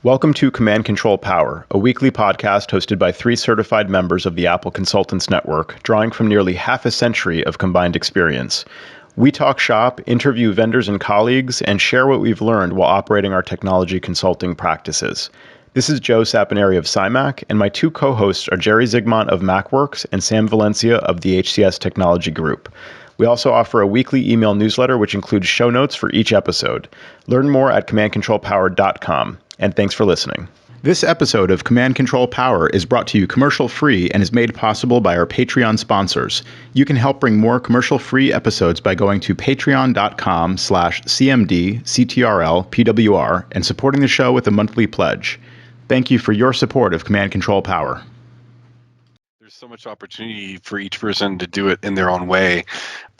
Welcome to Command Control Power, a weekly podcast hosted by 3 certified members of the Apple Consultants Network, drawing from nearly half a century of combined experience. We talk shop, interview vendors and colleagues, and share what we've learned while operating our technology consulting practices. This is Joe Saponari of SciMac, and my 2 co-hosts are Jerry Zigmont of MacWorks and Sam Valencia of the HCS Technology Group. We also offer a weekly email newsletter which includes show notes for each episode. Learn more at commandcontrolpower.com. And thanks for listening. This episode of Command Control Power is brought to you commercial-free and is made possible by our Patreon sponsors. You can help bring more commercial-free episodes by going to patreon.com/CMDCTRLPWR and supporting the show with a monthly pledge. Thank you for your support of Command Control Power. There's so much opportunity for each person to do it in their own way.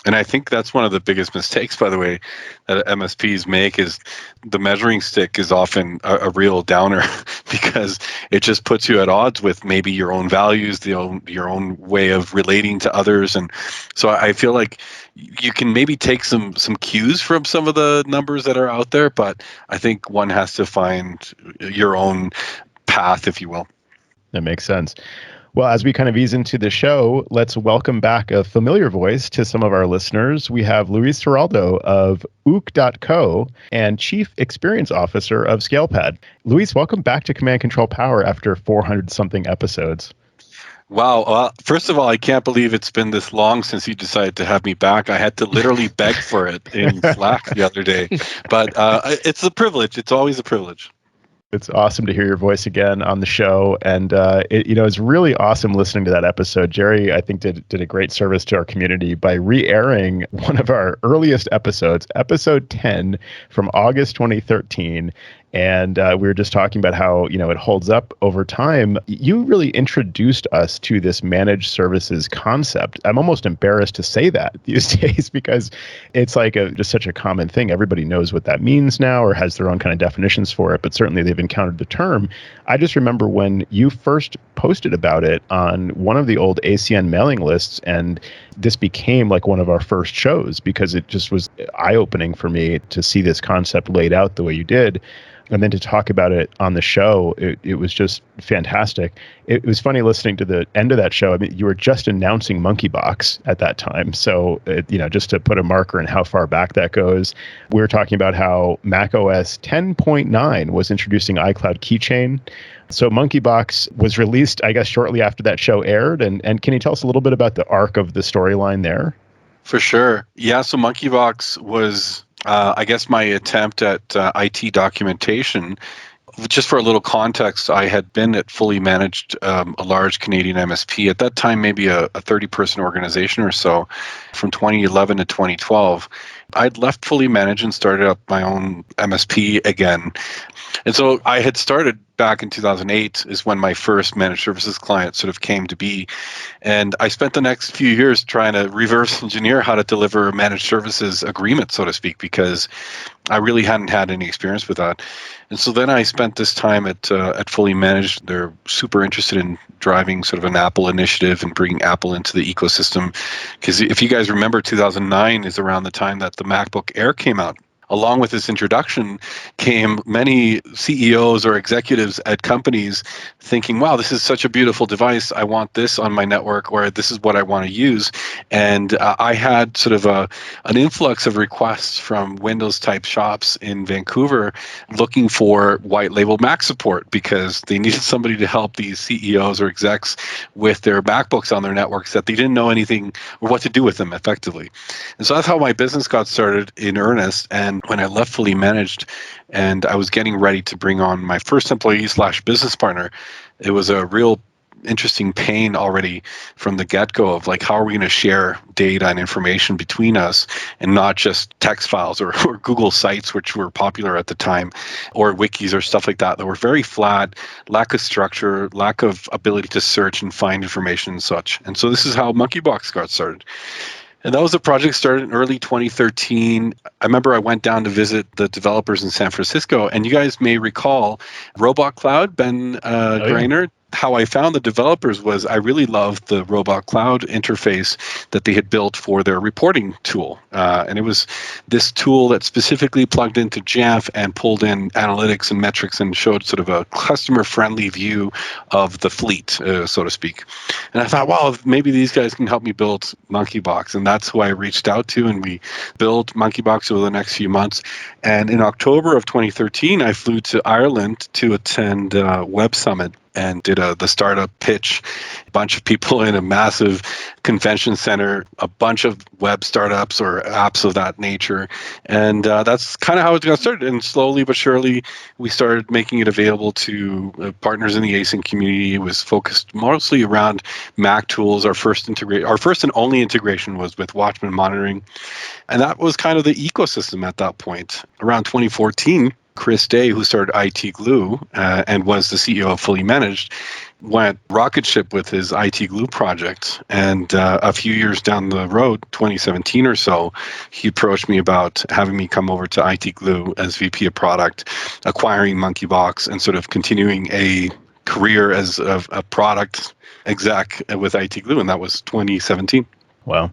And I think that's one of the biggest mistakes, by the way, that MSPs make is the measuring stick is often a real downer because it just puts you at odds with maybe your own values, your own way of relating to others. And so I feel like you can maybe take some cues from some of the numbers that are out there, but I think one has to find your own path, if you will. That makes sense. Well, as we kind of ease into the show, let's welcome back a familiar voice to some of our listeners. We have Luis Giraldo of Ook.co and Chief Experience Officer of ScalePad. Luis, welcome back to Command Control Power after 400-something episodes. Wow. First of all, I can't believe it's been this long since you decided to have me back. I had to literally beg for it in Slack the other day. But it's a privilege. It's always a privilege. It's awesome to hear your voice again on the show. And, it's really awesome listening to that episode. Jerry, I think, did a great service to our community by re-airing one of our earliest episodes, episode 10 from August 2013. And we were just talking about how, it holds up over time. You really introduced us to this managed services concept. I'm almost embarrassed to say that these days because it's like just such a common thing. Everybody knows what that means now or has their own kind of definitions for it, but certainly they've encountered the term. I just remember when you first posted about it on one of the old ACN mailing lists, and this became like one of our first shows because it just was eye-opening for me to see this concept laid out the way you did. And then to talk about it on the show, it was just fantastic. It was funny listening to the end of that show. I mean, you were just announcing Monkeybox at that time. So, just to put a marker in how far back that goes, we were talking about how macOS 10.9 was introducing iCloud Keychain. So Monkeybox was released, I guess, shortly after that show aired. And can you tell us a little bit about the arc of the storyline there? For sure. Yeah, so Monkeybox was... I guess my attempt at IT documentation, just for a little context, I had been at Fully Managed, a large Canadian MSP. At that time, maybe a 30-person organization or so, from 2011 to 2012. I'd left Fully Managed and started up my own MSP again. And so I had started back in 2008 is when my first managed services client sort of came to be. And I spent the next few years trying to reverse engineer how to deliver a managed services agreement, so to speak, because I really hadn't had any experience with that. And so then I spent this time at Fully Managed. They're super interested in driving sort of an Apple initiative and bringing Apple into the ecosystem. Because if you guys remember, 2009 is around the time that the MacBook Air came out. Along with this introduction came many CEOs or executives at companies thinking, wow, this is such a beautiful device. I want this on my network, or this is what I want to use. And I had sort of an influx of requests from Windows-type shops in Vancouver looking for white label Mac support because they needed somebody to help these CEOs or execs with their MacBooks on their networks that they didn't know anything or what to do with them effectively. And so that's how my business got started in earnest. And when I left Fully Managed and I was getting ready to bring on my first employee/business partner, it was a real interesting pain already from the get-go of like, how are we going to share data and information between us and not just text files or Google sites, which were popular at the time, or wikis or stuff like that were very flat, lack of structure, lack of ability to search and find information and such. And so this is how Monkeybox got started. And that was a project started in early 2013. I remember I went down to visit the developers in San Francisco, and you guys may recall Robot Cloud, Ben Grainer. how I found the developers was I really loved the Robot Cloud interface that they had built for their reporting tool. And it was this tool that specifically plugged into Jamf and pulled in analytics and metrics and showed sort of a customer-friendly view of the fleet, so to speak. And I thought, wow, maybe these guys can help me build Monkeybox. And that's who I reached out to, and we built Monkeybox over the next few months. And in October of 2013, I flew to Ireland to attend Web Summit and did the startup pitch. A bunch of people in a massive convention center, a bunch of web startups or apps of that nature. And that's kind of how it got started. And slowly but surely, we started making it available to partners in the async community. It was focused mostly around Mac tools. Our first and only integration was with Watchman Monitoring. And that was kind of the ecosystem at that point. Around 2014, Chris Day, who started IT Glue and was the CEO of Fully Managed, went rocket ship with his IT Glue project. And a few years down the road, 2017 or so, he approached me about having me come over to IT Glue as VP of product, acquiring Monkeybox, and sort of continuing a career as a product exec with IT Glue. And that was 2017. Wow.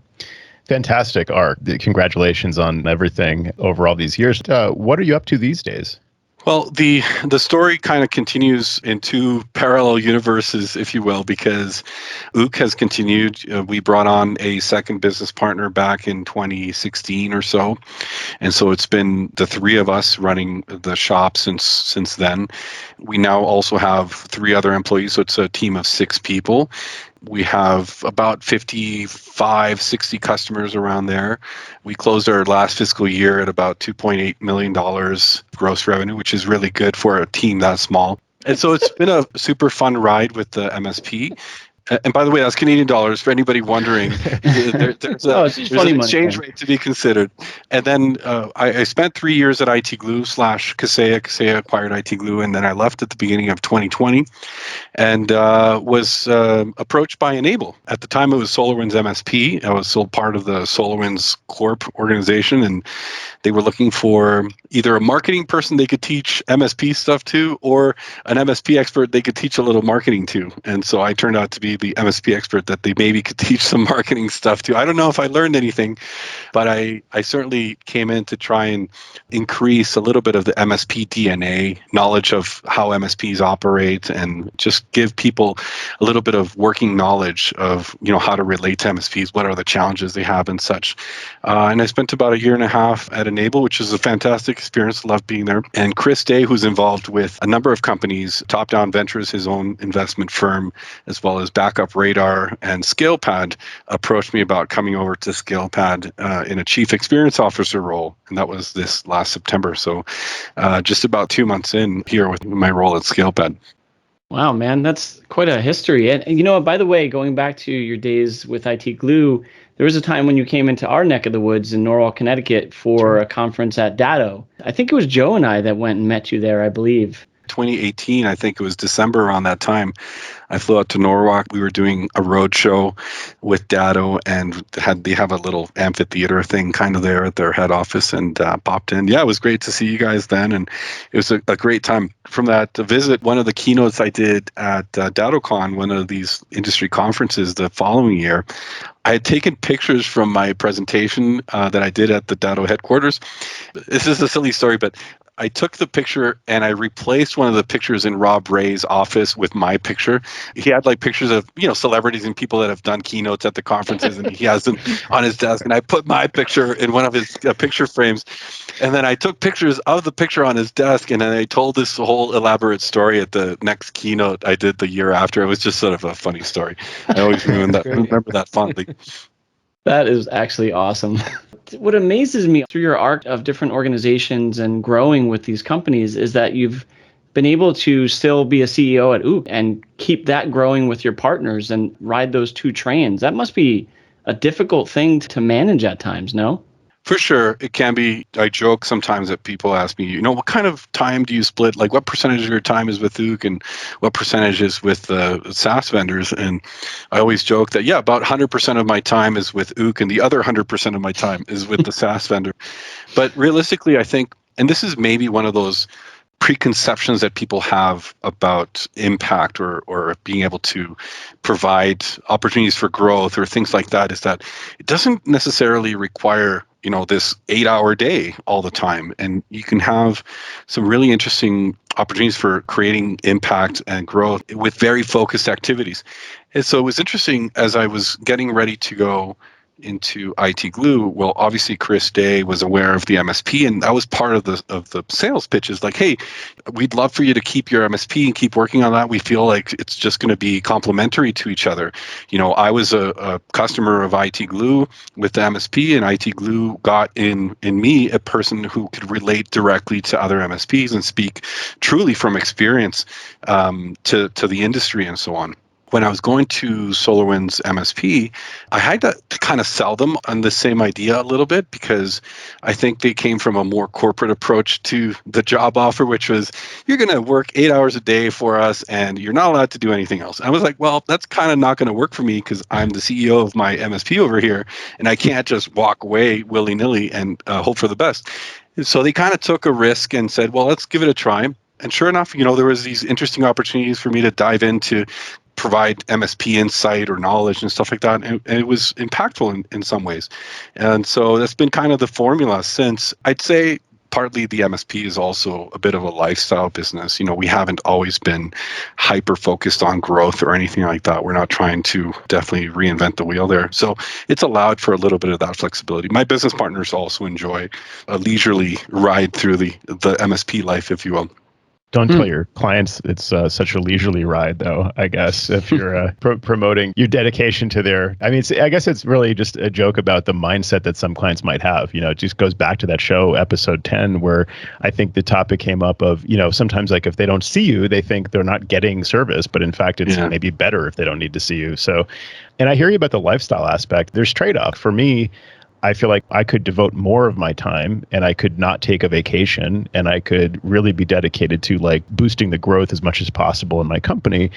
Fantastic, Art. Congratulations on everything over all these years. What are you up to these days? Well, the story kind of continues in two parallel universes, if you will, because Ook has continued. We brought on a second business partner back in 2016 or so. And so it's been the three of us running the shop since then. We now also have 3 other employees, so it's a team of 6 people. We have about 55, 60 customers around there. We closed our last fiscal year at about $2.8 million gross revenue, which is really good for a team that small. And so it's been a super fun ride with the MSP. And by the way, that's Canadian dollars for anybody wondering. There's an exchange rate to be considered. And then I spent 3 years at IT Glue / Kaseya. Kaseya acquired IT Glue, and then I left at the beginning of 2020 and was approached by Enable. At the time, it was SolarWinds MSP. I was still part of the SolarWinds Corp organization, and they were looking for either a marketing person they could teach MSP stuff to, or an MSP expert they could teach a little marketing to. And so I turned out to be the MSP expert that they maybe could teach some marketing stuff to. I don't know if I learned anything, but I certainly came in to try and increase a little bit of the MSP DNA, knowledge of how MSPs operate, and just give people a little bit of working knowledge of, how to relate to MSPs, what are the challenges they have and such. And I spent about 1.5 years at Enable, which is a fantastic experience. Loved being there. And Chris Day, who's involved with a number of companies, Top Down Ventures, his own investment firm, as well as Backup Radar and ScalePad, approached me about coming over to ScalePad in a chief experience officer role. And that was this last September. So just about 2 months in here with my role at ScalePad. Wow, man, that's quite a history. And by the way, going back to your days with IT Glue, there was a time when you came into our neck of the woods in Norwalk, Connecticut for a conference at Datto. I think it was Joe and I that went and met you there, I believe. 2018, I think it was December around that time. I flew out to Norwalk. We were doing a road show with Datto, and they have a little amphitheater thing kind of there at their head office, and popped in. Yeah, it was great to see you guys then, and it was a great time. From that visit, one of the keynotes I did at DattoCon, one of these industry conferences the following year, I had taken pictures from my presentation that I did at the Datto headquarters. This is a silly story, but I took the picture and I replaced one of the pictures in Rob Ray's office with my picture. He had pictures of, celebrities and people that have done keynotes at the conferences, and he has them on his desk. And I put my picture in one of his picture frames. And then I took pictures of the picture on his desk, and then I told this whole elaborate story at the next keynote I did the year after. It was just sort of a funny story. I always remember that fondly. That is actually awesome. What amazes me through your arc of different organizations and growing with these companies is that you've been able to still be a CEO at Ook and keep that growing with your partners and ride those 2 trains. That must be a difficult thing to manage at times, no? For sure, it can be. I joke sometimes that people ask me, what kind of time do you split? Like, what percentage of your time is with Ook and what percentage is with the SaaS vendors? And I always joke that, about 100% of my time is with Ook and the other 100% of my time is with the SaaS vendor. But realistically, I think, and this is maybe one of those preconceptions that people have about impact or being able to provide opportunities for growth or things like that is that it doesn't necessarily require this 8-hour day all the time, and you can have some really interesting opportunities for creating impact and growth with very focused activities. And so it was interesting as I was getting ready to go into IT Glue. Well, obviously Chris Day was aware of the MSP, and that was part of the sales pitches. Like, hey, we'd love for you to keep your MSP and keep working on that. We feel like it's just going to be complementary to each other. I was a customer of IT Glue with the MSP, and IT Glue got in me a person who could relate directly to other MSPs and speak truly from experience to the industry and so on. When I was going to SolarWinds MSP, I had to kind of sell them on the same idea a little bit, because I think they came from a more corporate approach to the job offer, which was, you're going to work 8 hours a day for us and you're not allowed to do anything else. I was like, well, that's kind of not going to work for me, because I'm the CEO of my MSP over here and I can't just walk away willy-nilly and hope for the best. So they kind of took a risk and said, well, let's give it a try. And sure enough, there was these interesting opportunities for me to dive into provide MSP insight or knowledge and stuff like that. And it was impactful in some ways. And so that's been kind of the formula since. I'd say partly the MSP is also a bit of a lifestyle business. We haven't always been hyper focused on growth or anything like that. We're not trying to definitely reinvent the wheel there. So it's allowed for a little bit of that flexibility. My business partners also enjoy a leisurely ride through the MSP life, if you will. Don't tell your clients it's such a leisurely ride, though, I guess, if you're promoting your dedication to their. I mean, I guess it's really just a joke about the mindset that some clients might have. It just goes back to that show, episode 10, where I think the topic came up of, sometimes like if they don't see you, they think they're not getting service. But in fact, it's maybe better if they don't need to see you. So, and I hear you about the lifestyle aspect. There's trade-off. For me, I feel like I could devote more of my time and I could not take a vacation and I could really be dedicated to like boosting the growth as much as possible in my company.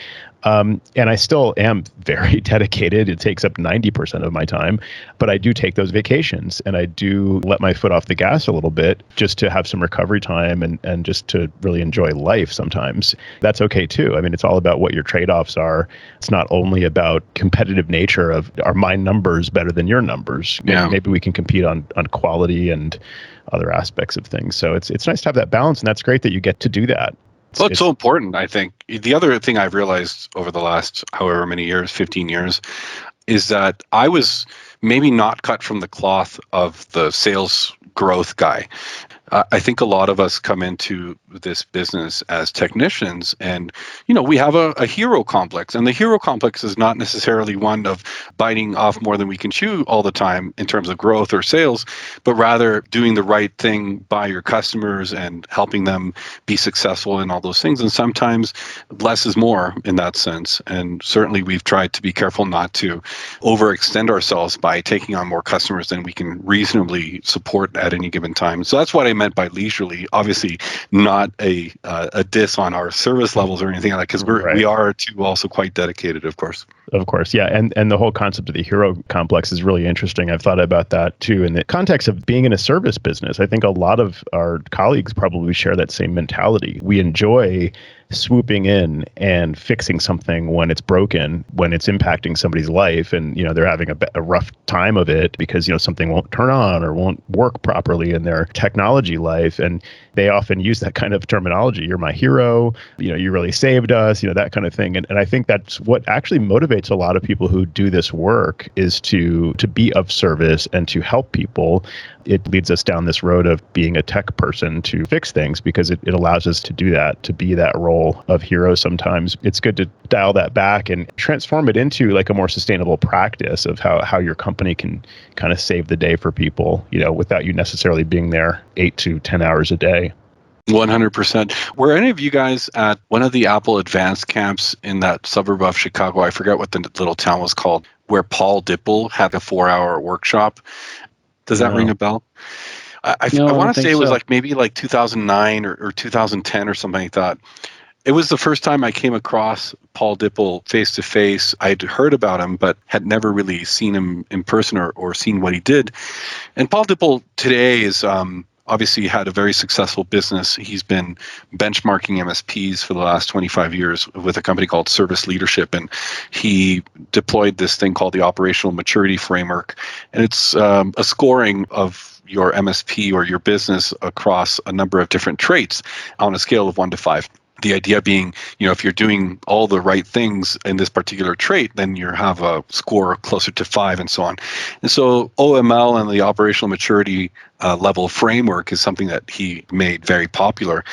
And I still am very dedicated. It takes up 90% of my time, but I do take those vacations and I do let my foot off the gas a little bit just to have some recovery time and just to really enjoy life sometimes. That's okay too. I mean, it's all about what your trade-offs are. It's not only about competitive nature of, are my numbers better than your numbers? Yeah. Maybe we can compete on quality and other aspects of things. So it's nice to have that balance, and that's great that you get to do that. It's so important, I think. The other thing I've realized over the last however many years, 15 years, is that I was maybe not cut from the cloth of the sales growth guy. I think a lot of us come into this business as technicians and, we have a hero complex, and the hero complex is not necessarily one of biting off more than we can chew all the time in terms of growth or sales, but rather doing the right thing by your customers and helping them be successful in all those things. And sometimes less is more in that sense. And certainly we've tried to be careful not to overextend ourselves by taking on more customers than we can reasonably support at any given time. So that's what I meant by leisurely. Obviously not a diss on our service levels or anything like that, because we are too also quite dedicated, of course. Of course, yeah. And the whole concept of the hero complex is really interesting. I've thought about that too in the context of being in a service business. I think a lot of our colleagues probably share that same mentality. We enjoy swooping in and fixing something when it's broken, when it's impacting somebody's life and, they're having a rough time of it because, something won't turn on or won't work properly in their technology life. And they often use that kind of terminology. You're my hero, you really saved us, that kind of thing. And I think that's what actually motivates a lot of people who do this work is to be of service and to help people. It leads us down this road of being a tech person to fix things because it allows us to do that, to be that role of hero sometimes. It's good to dial that back and transform it into like a more sustainable practice of how your company can kind of save the day for people, without you necessarily being there 8 to 10 hours a day. 100%. Were any of you guys at one of the Apple Advanced camps in that suburb of Chicago? I forget what the little town was called, where Paul Dipple had a 4-hour workshop. Does that ring a bell? I want to say it was maybe 2009 or 2010 or something like that. It was the first time I came across Paul Dipple face to face. I'd heard about him, but had never really seen him in person or seen what he did. And Paul Dipple today is obviously had a very successful business. He's been benchmarking MSPs for the last 25 years with a company called Service Leadership, and he deployed this thing called the Operational Maturity Framework, and it's a scoring of your MSP or your business across a number of different traits on a scale of 1 to 5. The idea being, if you're doing all the right things in this particular trait, then you have a score closer to 5 and so on. And so OML and the operational maturity level framework is something that he made very popular.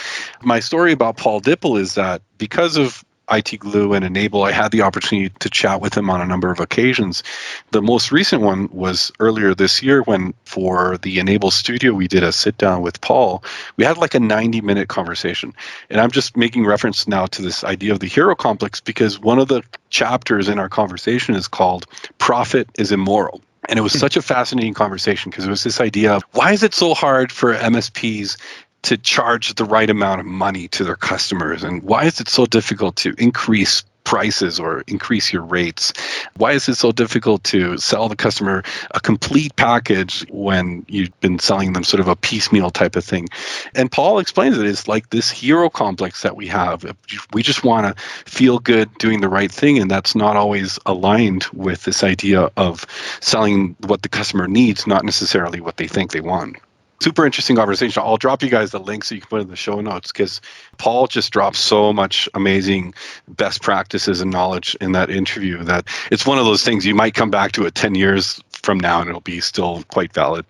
My story about Paul Dipple is that because of IT Glue and Enable, I had the opportunity to chat with him on a number of occasions. The most recent one was earlier this year when, for the Enable Studio, we did a sit down with Paul. We had like a 90-minute conversation. And I'm just making reference now to this idea of the hero complex because one of the chapters in our conversation is called Profit is Immoral. And it was such a fascinating conversation because it was this idea of why is it so hard for MSPs to charge the right amount of money to their customers? And why is it so difficult to increase prices or increase your rates? Why is it so difficult to sell the customer a complete package when you've been selling them sort of a piecemeal type of thing? And Paul explains it as like this hero complex that we have. We just want to feel good doing the right thing, and that's not always aligned with this idea of selling what the customer needs, not necessarily what they think they want. Super interesting conversation. I'll drop you guys the link so you can put it in the show notes because Paul just dropped so much amazing best practices and knowledge in that interview that it's one of those things you might come back to it 10 years from now and it'll be still quite valid.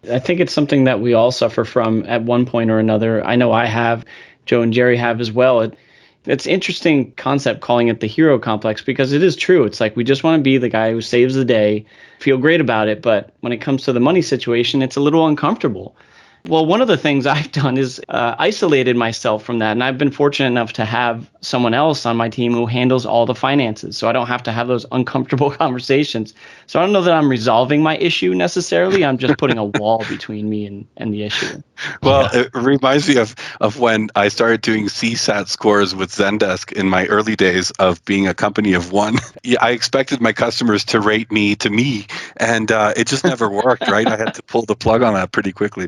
I think it's something that we all suffer from at one point or another. I know I have, Joe and Jerry have as well. It's an interesting concept calling it the hero complex because it is true. It's like we just want to be the guy who saves the day, feel great about it. But when it comes to the money situation, it's a little uncomfortable. Well, one of the things I've done is isolated myself from that. And I've been fortunate enough to have someone else on my team who handles all the finances. So I don't have to have those uncomfortable conversations. So I don't know that I'm resolving my issue necessarily. I'm just putting a wall between me and the issue. Well, it reminds me of when I started doing CSAT scores with Zendesk in my early days of being a company of one. I expected my customers to rate me to me, and it just never worked, right? I had to pull the plug on that pretty quickly.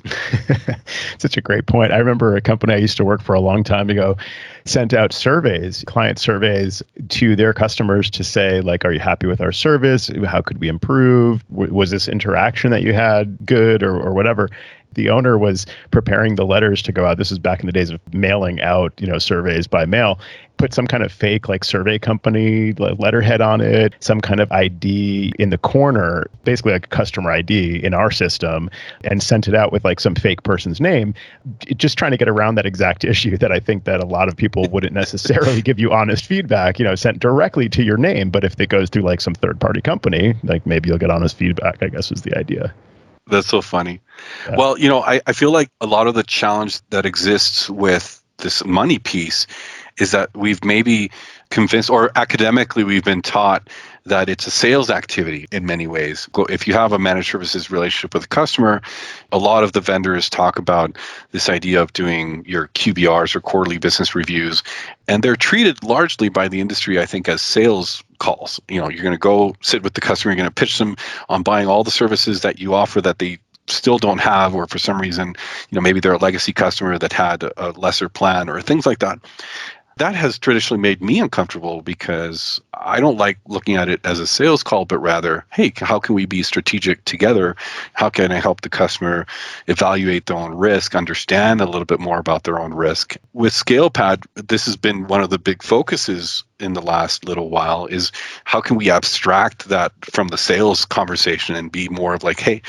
Such a great point. I remember a company I used to work for a long time ago sent out surveys, client surveys to their customers to say, like, are you happy with our service? How could we improve? Was this interaction that you had good or whatever? The owner was preparing the letters to go out. This is back in the days of mailing out, surveys by mail. Put some kind of fake survey company letterhead on it, some kind of ID in the corner, basically like a customer ID in our system, and sent it out with some fake person's name, just trying to get around that exact issue that I think that a lot of people wouldn't necessarily give you honest feedback, sent directly to your name. But if it goes through some third party company, maybe you'll get honest feedback, I guess is the idea. That's so funny. Yeah. Well, I feel like a lot of the challenge that exists with this money piece is that we've maybe convinced, or academically we've been taught that it's a sales activity in many ways. If you have a managed services relationship with a customer, a lot of the vendors talk about this idea of doing your QBRs or quarterly business reviews, and they're treated largely by the industry, I think, as sales calls. You're going to go sit with the customer, you're going to pitch them on buying all the services that you offer that they still don't have, or for some reason, maybe they're a legacy customer that had a lesser plan or things like that. That has traditionally made me uncomfortable because I don't like looking at it as a sales call, but rather, hey, how can we be strategic together? How can I help the customer evaluate their own risk, understand a little bit more about their own risk? With ScalePad, this has been one of the big focuses in the last little while is how can we abstract that from the sales conversation and be more of hey,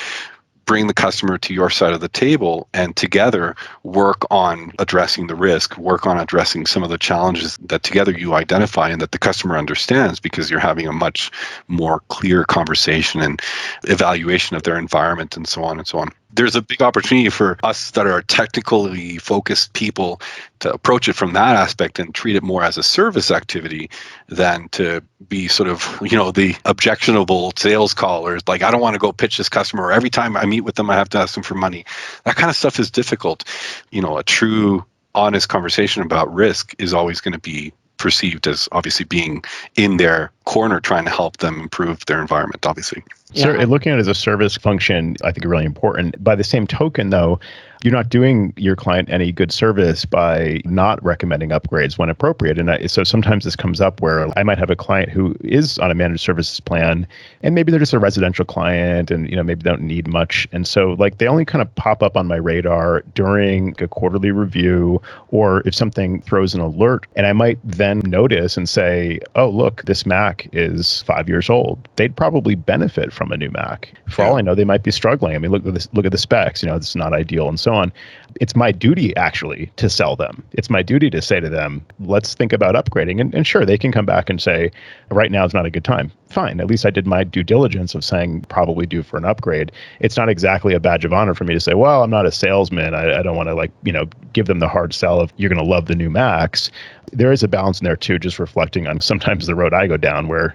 bring the customer to your side of the table and together work on addressing the risk, work on addressing some of the challenges that together you identify and that the customer understands because you're having a much more clear conversation and evaluation of their environment and so on and so on. There's a big opportunity for us that are technically focused people to approach it from that aspect and treat it more as a service activity than to be sort of, the objectionable sales call or I don't want to go pitch this customer, or every time I meet with them, I have to ask them for money. That kind of stuff is difficult. A true, honest conversation about risk is always going to be perceived as obviously being in their corner trying to help them improve their environment, obviously. So looking at it as a service function, I think is really important. By the same token, though, you're not doing your client any good service by not recommending upgrades when appropriate. And so sometimes this comes up where I might have a client who is on a managed services plan, and maybe they're just a residential client, and maybe they don't need much. And so like they only kind of pop up on my radar during a quarterly review, or if something throws an alert, and I might then notice and say, oh, look, this Mac is 5 years old. They'd probably benefit from a new Mac. For all I know, they might be struggling. I mean, look at the specs. It's not ideal, and so on. It's my duty actually to sell them. It's my duty to say to them, let's think about upgrading. And sure, they can come back and say, right now is not a good time. Fine. At least I did my due diligence of saying probably due for an upgrade. It's not exactly a badge of honor for me to say, well, I'm not a salesman. I don't want to give them the hard sell of you're going to love the new Macs. There is a balance in there too, just reflecting on sometimes the road I go down where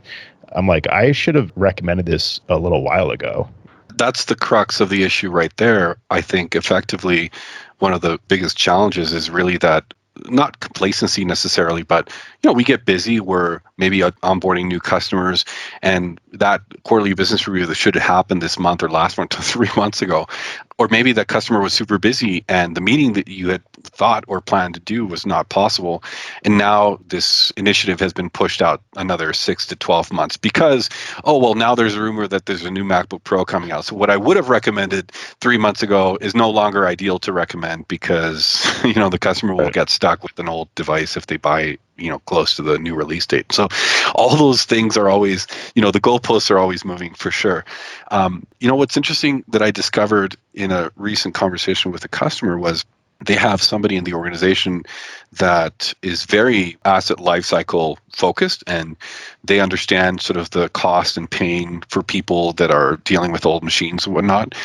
I'm like, I should have recommended this a little while ago. That's the crux of the issue right there. I think effectively one of the biggest challenges is really that not complacency necessarily, but we get busy. We're maybe onboarding new customers, and that quarterly business review that should have happened this month or last month or 3 months ago, or maybe that customer was super busy and the meeting that you had thought or planned to do was not possible, and now this initiative has been pushed out another 6 to 12 months because now there's a rumor that there's a new MacBook Pro coming out. So what I would have recommended 3 months ago is no longer ideal to recommend because the customer will get stuck with an old device if they buy close to the new release date. So all those things are always, the goalposts are always moving for sure. What's interesting that I discovered in a recent conversation with a customer was they have somebody in the organization that is very asset lifecycle focused, and they understand sort of the cost and pain for people that are dealing with old machines and whatnot.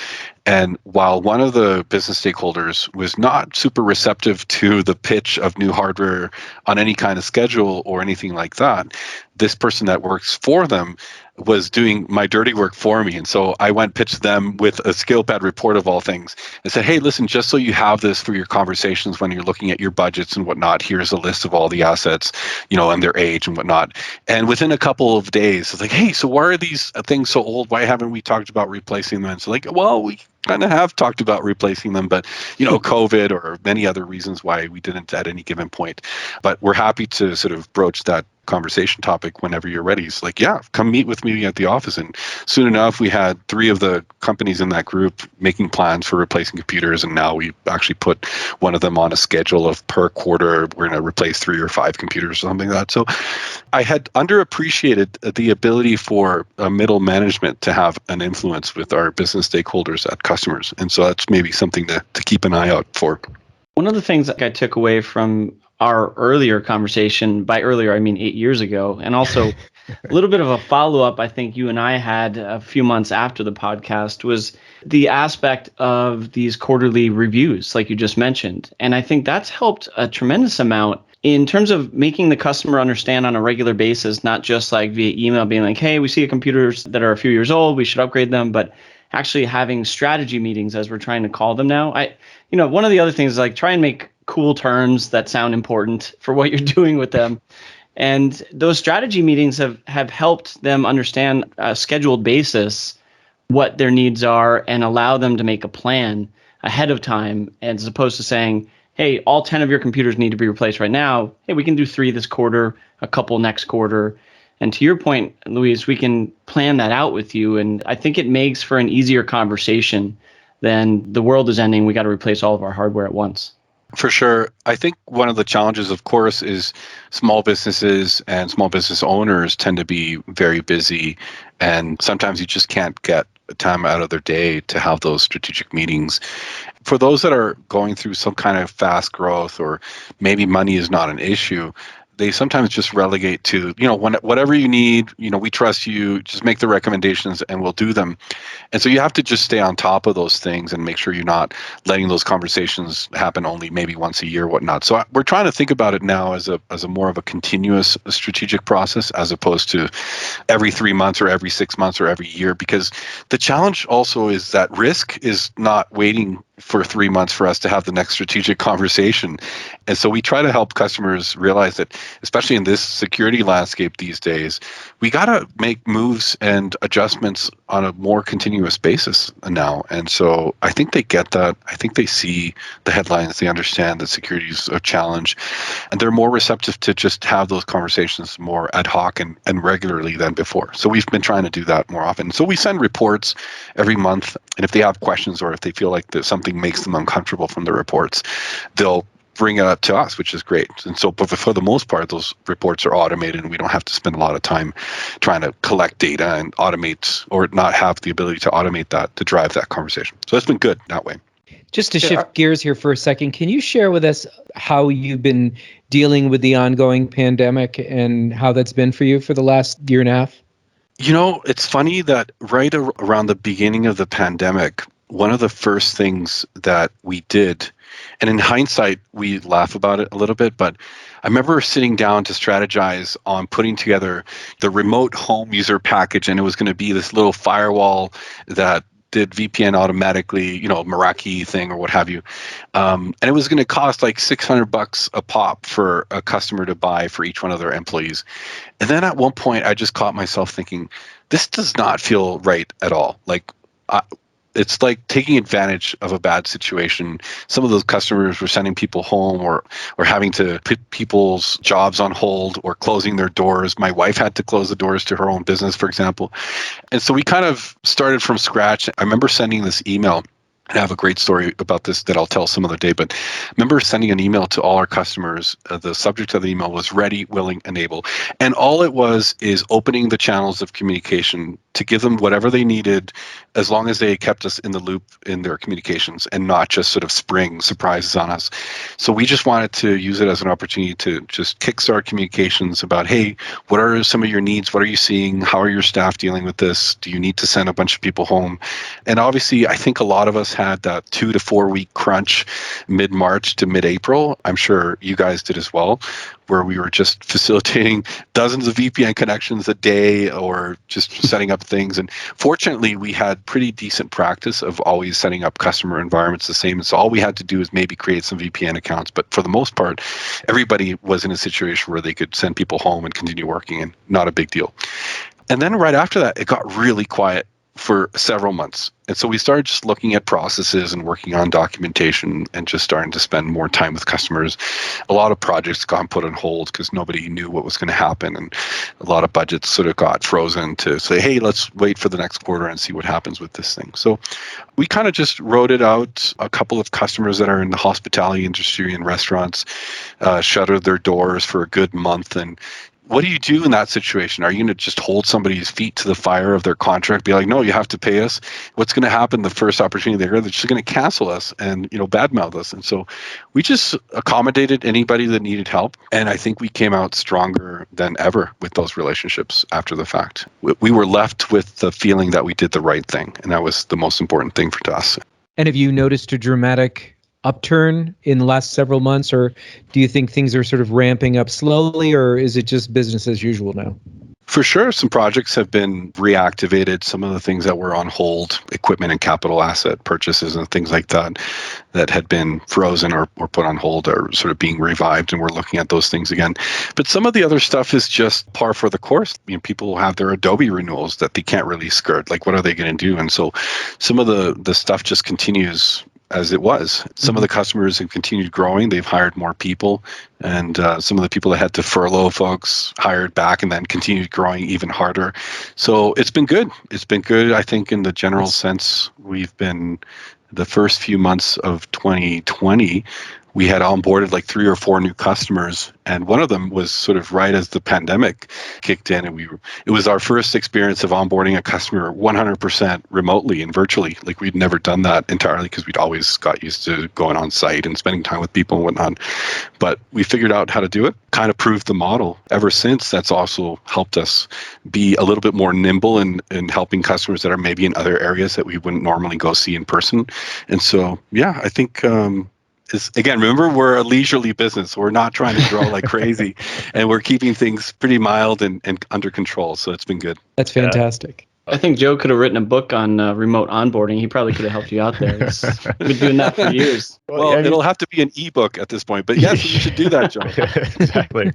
And while one of the business stakeholders was not super receptive to the pitch of new hardware on any kind of schedule or anything like that, this person that works for them was doing my dirty work for me. And so I went pitched them with a SkillPad report of all things and said, hey, listen, just so you have this for your conversations when you're looking at your budgets and whatnot, here's a list of all the assets, and their age and whatnot. And within a couple of days, it's like, hey, so why are these things so old? Why haven't we talked about replacing them? And so we kind of have talked about replacing them, but COVID or many other reasons why we didn't at any given point. But we're happy to sort of broach that conversation topic whenever you're ready. It's like, yeah, come meet with me at the office. And soon enough, we had 3 of the companies in that group making plans for replacing computers. And now we actually put one of them on a schedule of per quarter, we're going to replace 3 or 5 computers or something like that. So I had underappreciated the ability for middle management to have an influence with our business stakeholders at customers. And so that's maybe something to keep an eye out for. One of the things that I took away from our earlier conversation, by earlier, I mean 8 years ago, and also a little bit of a follow-up I think you and I had a few months after the podcast, was the aspect of these quarterly reviews, like you just mentioned. And I think that's helped a tremendous amount in terms of making the customer understand on a regular basis, not just like via email being like, hey, we see computers that are a few years old, we should upgrade them, but actually having strategy meetings, as we're trying to call them now. One of the other things is like try and make cool terms that sound important for what you're doing with them. And those strategy meetings have helped them understand a scheduled basis what their needs are and allow them to make a plan ahead of time, as opposed to saying, hey, all 10 of your computers need to be replaced right now. Hey, we can do 3 this quarter, a couple next quarter. And to your point, Luis, we can plan that out with you. And I think it makes for an easier conversation than the world is ending, we got to replace all of our hardware at once. For sure. I think one of the challenges, of course, is small businesses and small business owners tend to be very busy. And sometimes you just can't get time out of their day to have those strategic meetings. For those that are going through some kind of fast growth, or maybe money is not an issue, they sometimes just relegate to, whatever you need, we trust you, just make the recommendations and we'll do them. And so you have to just stay on top of those things and make sure you're not letting those conversations happen only maybe once a year, whatnot. So we're trying to think about it now as a more of a continuous strategic process, as opposed to every 3 months or every 6 months or every year, because the challenge also is that risk is not waiting for 3 months for us to have the next strategic conversation. And so we try to help customers realize that, especially in this security landscape these days, we got to make moves and adjustments on a more continuous basis now. And so I think they get that. I think they see the headlines. They understand that security is a challenge. And they're more receptive to just have those conversations more ad hoc and regularly than before. So we've been trying to do that more often. So we send reports every month. And if they have questions or if they feel like there's something makes them uncomfortable from the reports, they'll bring it up to us, which is great. And so, but for the most part, those reports are automated and we don't have to spend a lot of time trying to collect data and automate, or not have the ability to automate that to drive that conversation. So it's been good that way. Just to shift gears here for a second, can you share with us how you've been dealing with the ongoing pandemic and how that's been for you for the last year and a half? You know, it's funny that right around the beginning of the pandemic, one of the first things that we did, and in hindsight, we laugh about it a little bit, but I remember sitting down to strategize on putting together the remote home user package, and it was going to be this little firewall that did VPN automatically, you know, Meraki thing or what have you. And it was going to cost like $600 a pop for a customer to buy for each one of their employees. And then at one point, I just caught myself thinking, this does not feel right at all. Like, it's like taking advantage of a bad situation. Some of those customers were sending people home or having to put people's jobs on hold or closing their doors. My wife had to close the doors to her own business, for example. And so we kind of started from scratch. I remember sending this email. I have a great story about this that I'll tell some other day, but I remember sending an email to all our customers. The subject of the email was ready, willing, and able. And all it was is opening the channels of communication to give them whatever they needed, as long as they kept us in the loop in their communications and not just sort of spring surprises on us. So we just wanted to use it as an opportunity to just kickstart communications about, hey, what are some of your needs? What are you seeing? How are your staff dealing with this? Do you need to send a bunch of people home? And obviously, I think a lot of us had that 2 to 4 week crunch mid-March to mid-April. I'm sure you guys did as well, where we were just facilitating dozens of VPN connections a day or just setting up things. And fortunately, we had pretty decent practice of always setting up customer environments the same. And so all we had to do is maybe create some VPN accounts. But for the most part, everybody was in a situation where they could send people home and continue working, and not a big deal. And then right after that, it got really quiet for several months. And so we started just looking at processes and working on documentation and just starting to spend more time with customers. A lot of projects got put on hold because nobody knew what was going to happen. And a lot of budgets sort of got frozen to say, hey, let's wait for the next quarter and see what happens with this thing. So we kind of just wrote it out. A couple of customers that are in the hospitality industry and restaurants shuttered their doors for a good month. And what do you do in that situation? Are you going to just hold somebody's feet to the fire of their contract, be like, no, you have to pay us? What's going to happen the first opportunity they're just going to cancel us and, you know, badmouth us? And so we just accommodated anybody that needed help. And I think we came out stronger than ever with those relationships after the fact. We were left with the feeling that we did the right thing. And that was the most important thing for us. And have you noticed a dramatic upturn in the last several months, or do you think things are sort of ramping up slowly, or is it just business as usual now? For sure, some projects have been reactivated. Some of the things that were on hold, equipment and capital asset purchases and things like that, that had been frozen or put on hold are sort of being revived, and we're looking at those things again. But some of the other stuff is just par for the course. You know, people have their Adobe renewals that they can't really skirt. Like, what are they going to do? And so some of the stuff just continues as it was. Some of the customers have continued growing. They've hired more people, and some of the people that had to furlough folks hired back and then continued growing even harder. So it's been good. It's been good. I think in the general sense, we've been the first few months of 2020, we had onboarded like 3 or 4 new customers, and one of them was sort of right as the pandemic kicked in, and it was our first experience of onboarding a customer 100% remotely and virtually. Like, we'd never done that entirely because we'd always got used to going on site and spending time with people and whatnot. But we figured out how to do it, kind of proved the model. Ever since, that's also helped us be a little bit more nimble in helping customers that are maybe in other areas that we wouldn't normally go see in person. And so, yeah, I think again, remember, we're a leisurely business. We're not trying to grow like crazy, and we're keeping things pretty mild and under control. So it's been good. That's fantastic. I think Joe could have written a book on remote onboarding. He probably could have helped you out there. He's been doing that for years. Well, I mean, it'll have to be an ebook at this point, but yes, you should do that, Joe. Exactly.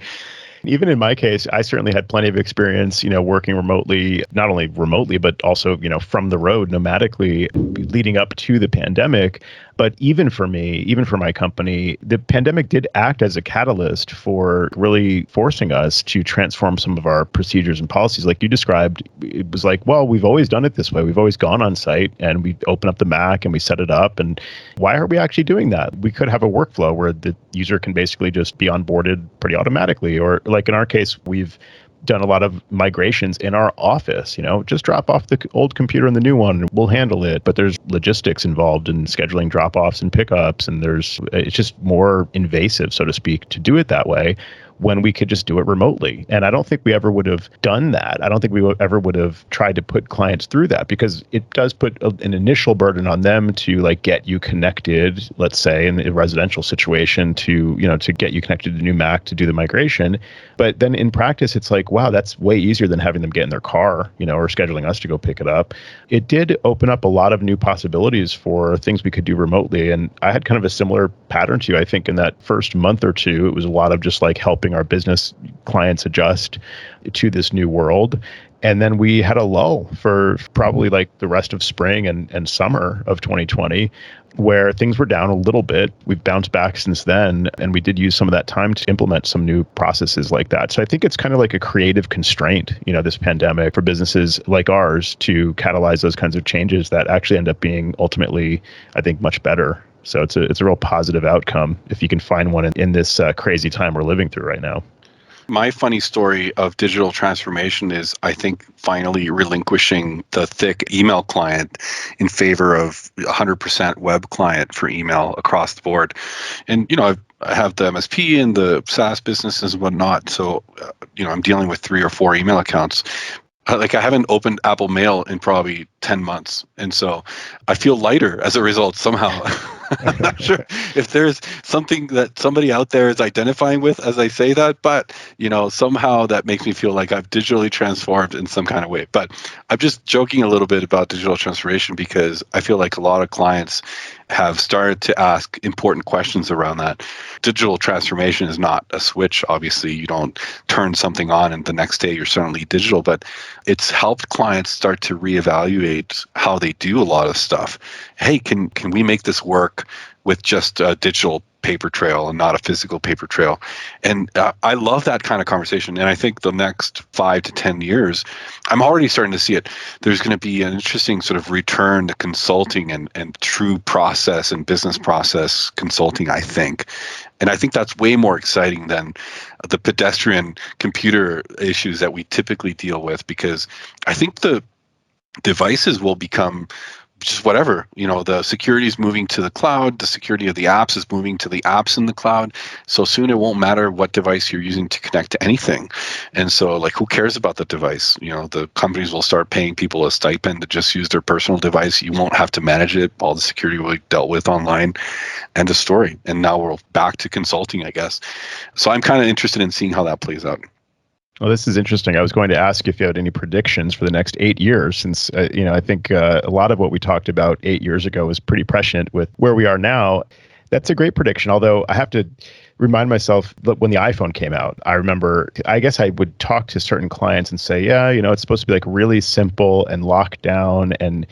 Even in my case, I certainly had plenty of experience, working remotely, not only remotely, but also, from the road nomadically leading up to the pandemic. But even for me, even for my company, the pandemic did act as a catalyst for really forcing us to transform some of our procedures and policies. Like you described, it was like, well, we've always done it this way. We've always gone on site and we open up the Mac and we set it up. And why are we actually doing that? We could have a workflow where the user can basically just be onboarded pretty automatically. Or like in our case, we've done a lot of migrations in our office, just drop off the old computer and the new one, we'll handle it. But there's logistics involved in scheduling drop-offs and pickups, and it's just more invasive, so to speak, to do it that way when we could just do it remotely. And I don't think we ever would have done that. I don't think we ever would have tried to put clients through that, because it does put an initial burden on them to get you connected, let's say in a residential situation, to get you connected to the new Mac to do the migration. But then in practice, it's like, wow, that's way easier than having them get in their car, or scheduling us to go pick it up. It did open up a lot of new possibilities for things we could do remotely. And I had kind of a similar pattern to you. I think in that first month or two, it was a lot of just helping our business clients adjust to this new world. And then we had a lull for probably the rest of spring and summer of 2020, where things were down a little bit. We've bounced back since then, and we did use some of that time to implement some new processes like that. So I think it's kind of like a creative constraint, this pandemic, for businesses like ours to catalyze those kinds of changes that actually end up being ultimately, I think, much better. So it's a real positive outcome if you can find one in this crazy time we're living through right now. My funny story of digital transformation is, I think, finally relinquishing the thick email client in favor of 100% web client for email across the board. And, I have the MSP and the SaaS businesses and whatnot. So, I'm dealing with 3 or 4 email accounts. I haven't opened Apple Mail in probably 10 months. And so I feel lighter as a result somehow. I'm not sure if there's something that somebody out there is identifying with as I say that, but somehow that makes me feel like I've digitally transformed in some kind of way. But I'm just joking a little bit about digital transformation, because I feel like a lot of clients have started to ask important questions around that. Digital transformation is not a switch. Obviously, you don't turn something on and the next day you're suddenly digital, but it's helped clients start to reevaluate how they do a lot of stuff. Hey, can we make this work with just a digital paper trail and not a physical paper trail? And I love that kind of conversation. And I think the next 5 to 10 years, I'm already starting to see it. There's going to be an interesting sort of return to consulting and true process and business process consulting, I think. And I think that's way more exciting than the pedestrian computer issues that we typically deal with, because I think the devices will become just whatever. The security is moving to the cloud. The security of the apps is moving to the apps in the cloud. So soon it won't matter what device you're using to connect to anything. And so who cares about the device? The companies will start paying people a stipend to just use their personal device. You won't have to manage it. All the security will be dealt with online. End of story. And now we're back to consulting, I guess. So I'm kind of interested in seeing how that plays out. Well, this is interesting. I was going to ask if you had any predictions for the next 8 years, since, I think a lot of what we talked about 8 years ago was pretty prescient with where we are now. That's a great prediction, although I have to remind myself that when the iPhone came out, I remember, I guess I would talk to certain clients and say, yeah, it's supposed to be really simple and locked down, and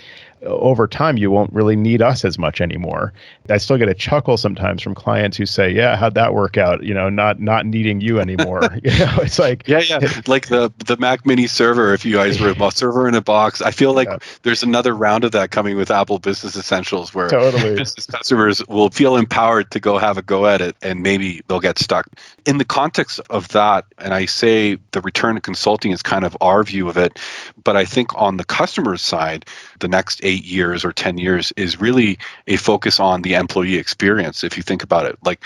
over time, you won't really need us as much anymore. I still get a chuckle sometimes from clients who say, yeah, how'd that work out? Not needing you anymore. It's like, yeah. Like the Mac Mini server, if you guys were a server in a box, I feel like there's another round of that coming with Apple Business Essentials, where business customers will feel empowered to have a go at it, and maybe they'll get stuck. In the context of that, and I say the return to consulting is kind of our view of it, but I think on the customer's side, the next 8 years or 10 years is really a focus on the employee experience. If you think about it,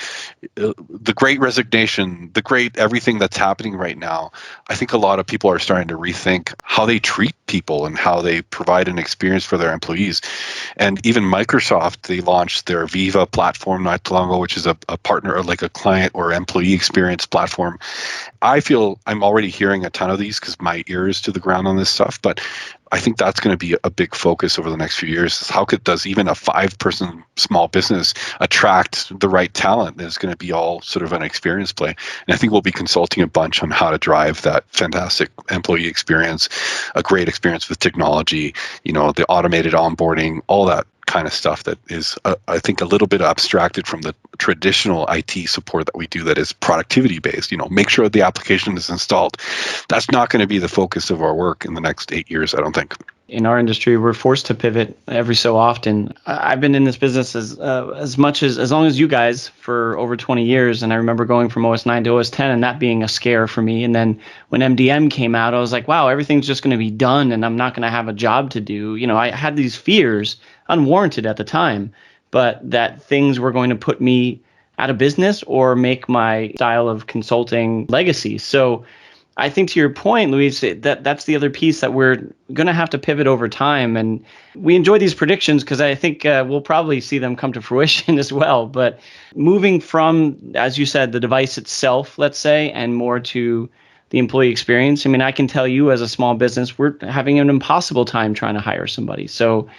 the great resignation, the great everything that's happening right now, I think a lot of people are starting to rethink how they treat people and how they provide an experience for their employees. And even Microsoft, they launched their Viva platform not too long ago, which is a partner or a client or employee experience platform. I feel I'm already hearing a ton of these because my ear is to the ground on this stuff, but I think that's going to be a big focus over the next few years. Is how does even a 5-person small business attract the right talent? It's going to be all sort of an experience play. And I think we'll be consulting a bunch on how to drive that fantastic employee experience, a great experience with technology, the automated onboarding, all that kind of stuff that is, I think, a little bit abstracted from the traditional IT support that we do that is productivity based. Make sure the application is installed. That's not going to be the focus of our work in the next 8 years, I don't think. In our industry, we're forced to pivot every so often. I've been in this business as long as you guys for over 20 years. And I remember going from OS 9 to OS 10 and that being a scare for me. And then when MDM came out, I was like, wow, everything's just going to be done and I'm not going to have a job to do. I had these fears, unwarranted at the time, but that things were going to put me out of business or make my style of consulting legacy. So I think to your point, Luis, that's the other piece that we're going to have to pivot over time. And we enjoy these predictions because I think we'll probably see them come to fruition as well. But moving from, as you said, the device itself, let's say, and more to the employee experience. I mean, I can tell you as a small business, we're having an impossible time trying to hire somebody. So,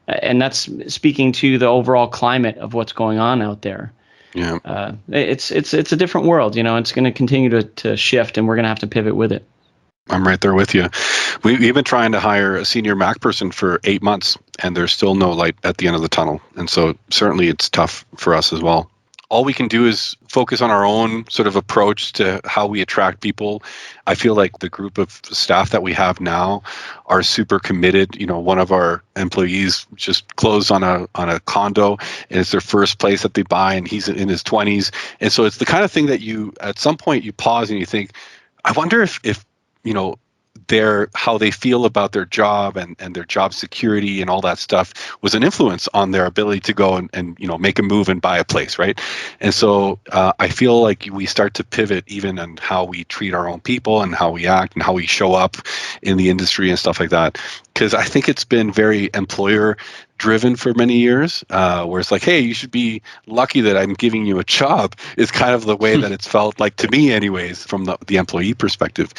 and that's speaking to the overall climate of what's going on out there. Yeah, it's a different world. It's going to continue to shift, and we're going to have to pivot with it. I'm right there with you. We've been trying to hire a senior Mac person for 8 months, and there's still no light at the end of the tunnel. And so certainly it's tough for us as well. All we can do is focus on our own sort of approach to how we attract people. I feel like the group of staff that we have now are super committed. One of our employees just closed on a condo, and it's their first place that they buy, and he's in his 20s. And so it's the kind of thing that you, at some point, you pause and you think, I wonder if how they feel about their job and their job security and all that stuff was an influence on their ability to go and make a move and buy a place, right? And so I feel like we start to pivot even on how we treat our own people and how we act and how we show up in the industry and stuff like that. Because I think it's been very employer driven for many years, where it's like, hey, you should be lucky that I'm giving you a job, is kind of the way that it's felt like to me anyways, from the employee perspective.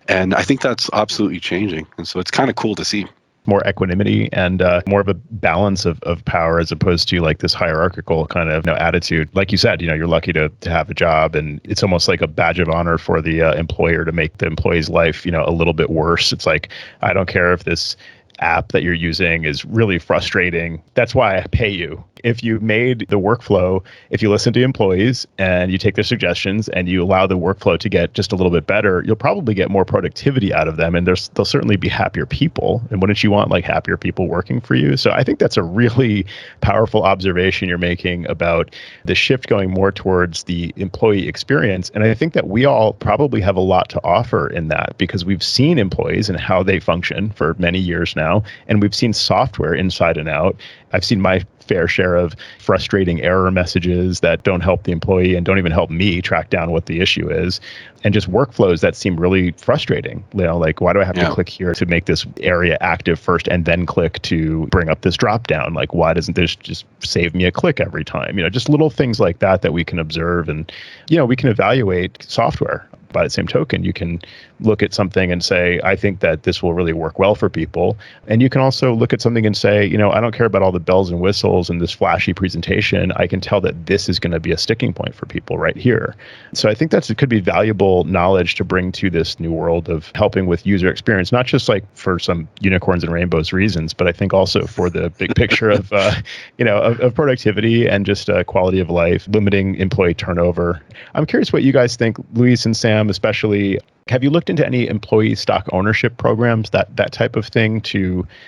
And I think that's absolutely changing. And so it's kind of cool to see. More equanimity and more of a balance of power as opposed to like this hierarchical kind of attitude. Like you said, you're lucky to have a job, and it's almost like a badge of honor for the employer to make the employee's life, a little bit worse. It's like, I don't care if this app that you're using is really frustrating. That's why I pay you. If you made the workflow, if you listen to employees and you take their suggestions and you allow the workflow to get just a little bit better, you'll probably get more productivity out of them, and they'll certainly be happier people. And wouldn't you want like happier people working for you? So I think that's a really powerful observation you're making about the shift going more towards the employee experience. And I think that we all probably have a lot to offer in that, because we've seen employees and how they function for many years now, and we've seen software inside and out. I've seen my fair share of frustrating error messages that don't help the employee and don't even help me track down what the issue is, and just workflows that seem really frustrating. Like, why do I have to click here to make this area active first and then click to bring up this drop down? Like, why doesn't this just save me a click every time? Just little things like that we can observe, and we can evaluate software. By the same token, you can look at something and say, I think that this will really work well for people. And you can also look at something and say, I don't care about all the bells and whistles and this flashy presentation. I can tell that this is going to be a sticking point for people right here. So I think it could be valuable knowledge to bring to this new world of helping with user experience, not just like for some unicorns and rainbows reasons, but I think also for the big picture of, of productivity and just quality of life, limiting employee turnover. I'm curious what you guys think, Luis and Sam, especially. Have you looked into any employee stock ownership programs, that type of thing?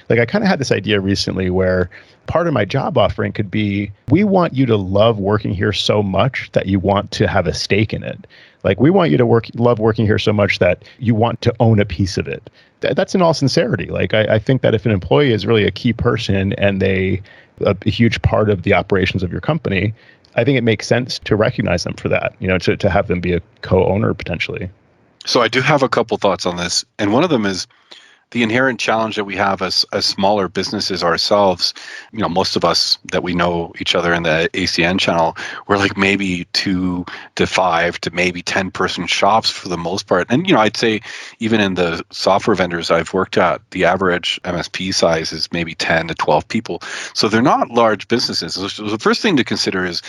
I kind of had this idea recently where part of my job offering could be, we want you to love working here so much that you want to have a stake in it. Like, we want you to love working here so much that you want to own a piece of it. That's in all sincerity. Like, I think that if an employee is really a key person and a huge part of the operations of your company, I think it makes sense to recognize them for that, to have them be a co-owner potentially. So I do have a couple thoughts on this. And one of them is, the inherent challenge that we have as smaller businesses ourselves, most of us that we know each other in the ACN channel, we're like maybe 2 to 5 to maybe 10-person shops for the most part. And, I'd say even in the software vendors I've worked at, the average MSP size is maybe 10 to 12 people. So they're not large businesses. So the first thing to consider is,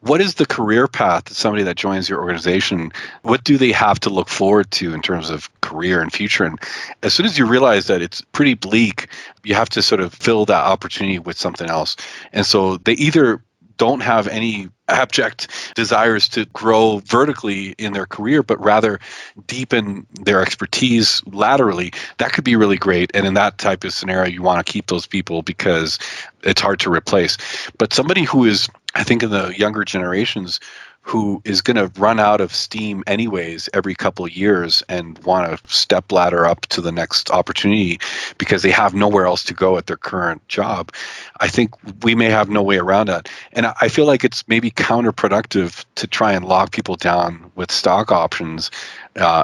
what is the career path that somebody that joins your organization, what do they have to look forward to in terms of career and future? And as soon as you realize that it's pretty bleak, you have to sort of fill that opportunity with something else. And so they either don't have any abject desires to grow vertically in their career, but rather deepen their expertise laterally. That could be really great. And in that type of scenario, you want to keep those people because it's hard to replace. But somebody who is, I think, in the younger generations, who is going to run out of steam anyways every couple of years and want to step ladder up to the next opportunity because they have nowhere else to go at their current job, I think we may have no way around that. And I feel like it's maybe counterproductive to try and lock people down with stock options